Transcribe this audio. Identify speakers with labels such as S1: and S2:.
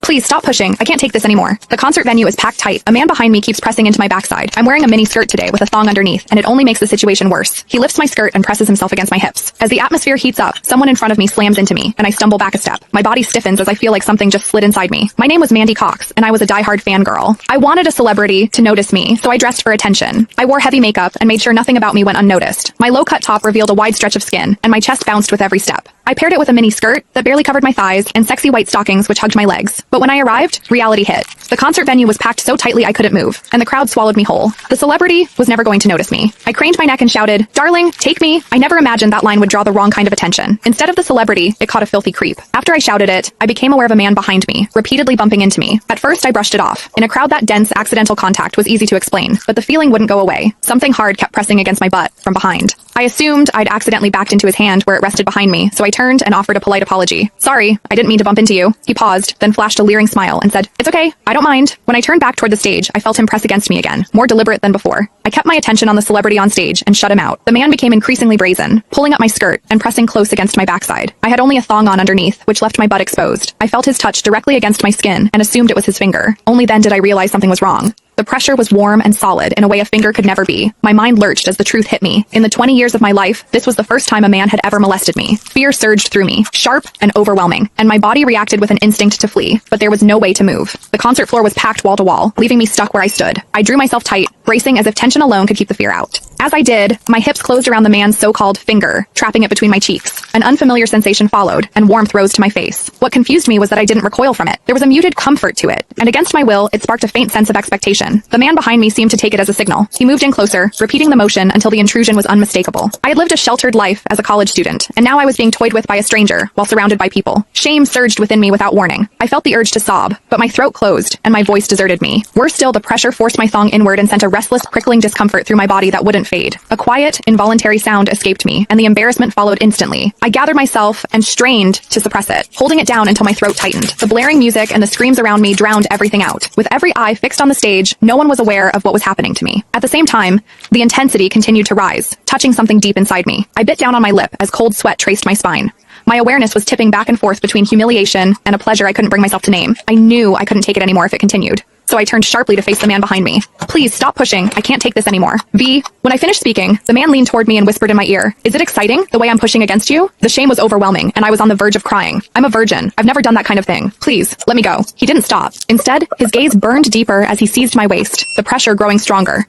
S1: Please stop pushing. I can't take this anymore. The concert venue is packed tight. A man behind me keeps pressing into my backside. I'm wearing a mini skirt today with a thong underneath, and it only makes the situation worse. He lifts my skirt and presses himself against my hips. As the atmosphere heats up, someone in front of me slams into me, and I stumble back a step. My body stiffens as I feel like something just slid inside me. My name was Mandy Cox, and I was a diehard fangirl. I wanted a celebrity to notice me, so I dressed for attention. I wore heavy makeup and made sure nothing about me went unnoticed. My low-cut top revealed a wide stretch of skin, and my chest bounced with every step. I paired it with a mini skirt that barely covered my thighs and sexy white stockings which hugged my legs. But when I arrived, reality hit. The concert venue was packed so tightly I couldn't move, and the crowd swallowed me whole. The celebrity was never going to notice me. I craned my neck and shouted, "Darling, take me." I never imagined that line would draw the wrong kind of attention. Instead of the celebrity, it caught a filthy creep. After I shouted it, I became aware of a man behind me, repeatedly bumping into me. At first, I brushed it off. In a crowd that dense, accidental contact was easy to explain, but the feeling wouldn't go away. Something hard kept pressing against my butt from behind. I assumed I'd accidentally backed into his hand where it rested behind me, so I turned and offered a polite apology. "Sorry, I didn't mean to bump into you." He paused, then flashed a leering smile and said, "It's okay, I don't mind." When I turned back toward the stage, I felt him press against me again, more deliberate than before. I kept my attention on the celebrity on stage and shut him out. The man became increasingly brazen, pulling up my skirt and pressing close against my backside. I had only a thong on underneath, which left my butt exposed. I felt his touch directly against my skin and assumed it was his finger. Only then did I realize something was wrong. The pressure was warm and solid in a way a finger could never be. My mind lurched as the truth hit me. In the 20 years of my life, this was the first time a man had ever molested me. Fear surged through me, sharp and overwhelming, and my body reacted with an instinct to flee, but there was no way to move. The concert floor was packed wall to wall, leaving me stuck where I stood. I drew myself tight, bracing as if tension alone could keep the fear out. As I did, my hips closed around the man's so-called finger, trapping it between my cheeks. An unfamiliar sensation followed, and warmth rose to my face. What confused me was that I didn't recoil from it. There was a muted comfort to it, and against my will, it sparked a faint sense of expectation. The man behind me seemed to take it as a signal. He moved in closer, repeating the motion until the intrusion was unmistakable. I had lived a sheltered life as a college student, and now I was being toyed with by a stranger while surrounded by people. Shame surged within me without warning. I felt the urge to sob, but my throat closed, and my voice deserted me. Worse still, the pressure forced my thong inward and sent a restless, prickling discomfort through my body that wouldn't fade. A quiet, involuntary sound escaped me, and the embarrassment followed instantly. I gathered myself and strained to suppress it, holding it down until my throat tightened. The blaring music and the screams around me drowned everything out. With every eye fixed on the stage, no one was aware of what was happening to me. At the same time, the intensity continued to rise, touching something deep inside me. I bit down on my lip as cold sweat traced my spine. My awareness was tipping back and forth between humiliation and a pleasure I couldn't bring myself to name. I knew I couldn't take it anymore if it continued. So I turned sharply to face the man behind me. "Please stop pushing. I can't take this anymore." When I finished speaking, the man leaned toward me and whispered in my ear, "Is it exciting, the way I'm pushing against you?" The shame was overwhelming, and I was on the verge of crying. "I'm a virgin. I've never done that kind of thing. Please, let me go." He didn't stop. Instead, his gaze burned deeper as he seized my waist, the pressure growing stronger.